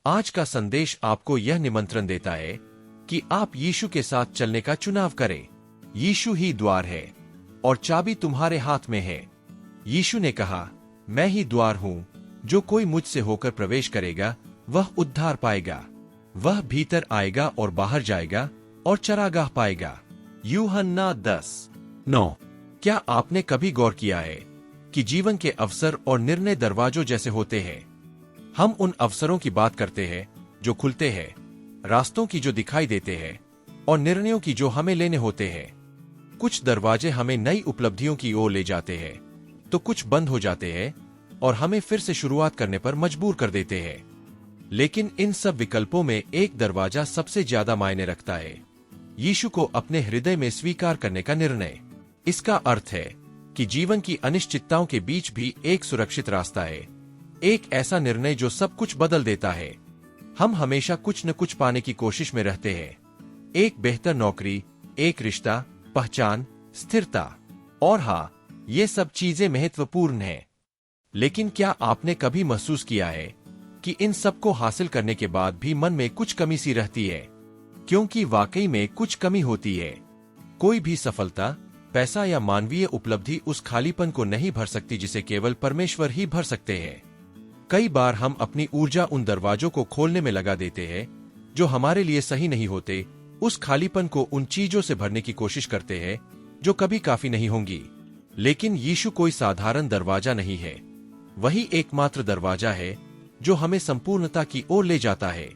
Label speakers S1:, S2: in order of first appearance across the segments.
S1: आज का संदेश आपको यह निमंत्रण देता है कि आप यीशु के साथ चलने का चुनाव करें। यीशु ही द्वार है और चाबी तुम्हारे हाथ में है। यीशु ने कहा, मैं ही द्वार हूं, जो कोई मुझसे होकर प्रवेश करेगा वह उद्धार पाएगा। वह भीतर आएगा और बाहर जाएगा और चरागाह पाएगा। यूहन्ना 10:9। क्या आपने कभी गौर किया है कि जीवन के अवसर और निर्णय दरवाजों जैसे होते हैं? हम उन अवसरों की बात करते हैं जो खुलते हैं, रास्तों की जो दिखाई देते हैं और निर्णयों की जो हमें लेने होते हैं। कुछ दरवाजे हमें नई उपलब्धियों की ओर ले जाते हैं, तो कुछ बंद हो जाते हैं और हमें फिर से शुरुआत करने पर मजबूर कर देते हैं। लेकिन इन सब विकल्पों में एक दरवाजा सबसे ज्यादा मायने रखता है, यीशु को अपने हृदय में स्वीकार करने का निर्णय। इसका अर्थ है कि जीवन की अनिश्चितताओं के बीच भी एक सुरक्षित रास्ता है, एक ऐसा निर्णय जो सब कुछ बदल देता है। हम हमेशा कुछ न कुछ पाने की कोशिश में रहते हैं, एक बेहतर नौकरी, एक रिश्ता, पहचान, स्थिरता। और हाँ, ये सब चीजें महत्वपूर्ण हैं। लेकिन क्या आपने कभी महसूस किया है कि इन सब को हासिल करने के बाद भी मन में कुछ कमी सी रहती है? क्योंकि वाकई में कुछ कमी होती है। कोई भी सफलता, पैसा या मानवीय उपलब्धि उस खालीपन को नहीं भर सकती जिसे केवल परमेश्वर ही भर सकते हैं। कई बार हम अपनी ऊर्जा उन दरवाजों को खोलने में लगा देते हैं जो हमारे लिए सही नहीं होते, उस खालीपन को उन चीजों से भरने की कोशिश करते हैं जो कभी काफी नहीं होंगी। लेकिन यीशु कोई साधारण दरवाजा नहीं है, वही एकमात्र दरवाजा है जो हमें संपूर्णता की ओर ले जाता है।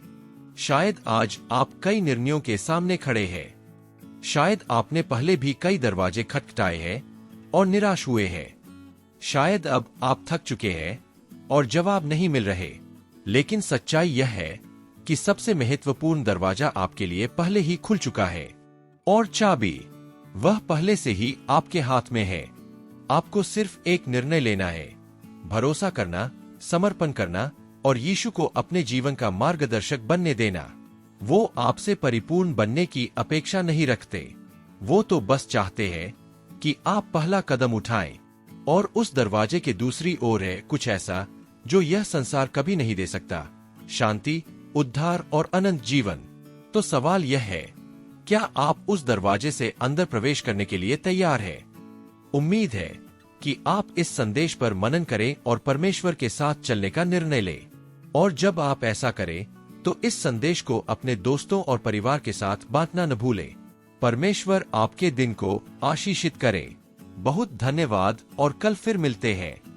S1: शायद आज आप कई निर्णयों के सामने खड़े हैं। शायद आपने पहले भी कई दरवाजे खटखटाए हैं और निराश हुए हैं। शायद अब आप थक चुके हैं और जवाब नहीं मिल रहे। लेकिन सच्चाई यह है कि सबसे महत्वपूर्ण दरवाजा आपके लिए पहले ही खुल चुका है और चाबी वह पहले से ही आपके हाथ में है। आपको सिर्फ एक निर्णय लेना है, भरोसा करना, समर्पण करना और यीशु को अपने जीवन का मार्गदर्शक बनने देना। वो आपसे परिपूर्ण बनने की अपेक्षा नहीं रखते, वो तो बस चाहते हैं कि आप पहला कदम उठाएं। और उस दरवाजे के दूसरी ओर है कुछ ऐसा जो यह संसार कभी नहीं दे सकता, शांति, उद्धार और अनंत जीवन। तो सवाल यह है, क्या आप उस दरवाजे से अंदर प्रवेश करने के लिए तैयार हैं? उम्मीद है कि आप इस संदेश पर मनन करें और परमेश्वर के साथ चलने का निर्णय लें। और जब आप ऐसा करें तो इस संदेश को अपने दोस्तों और परिवार के साथ बांटना न भूलें। परमेश्वर आपके दिन को आशीषित करे। बहुत धन्यवाद और कल फिर मिलते हैं।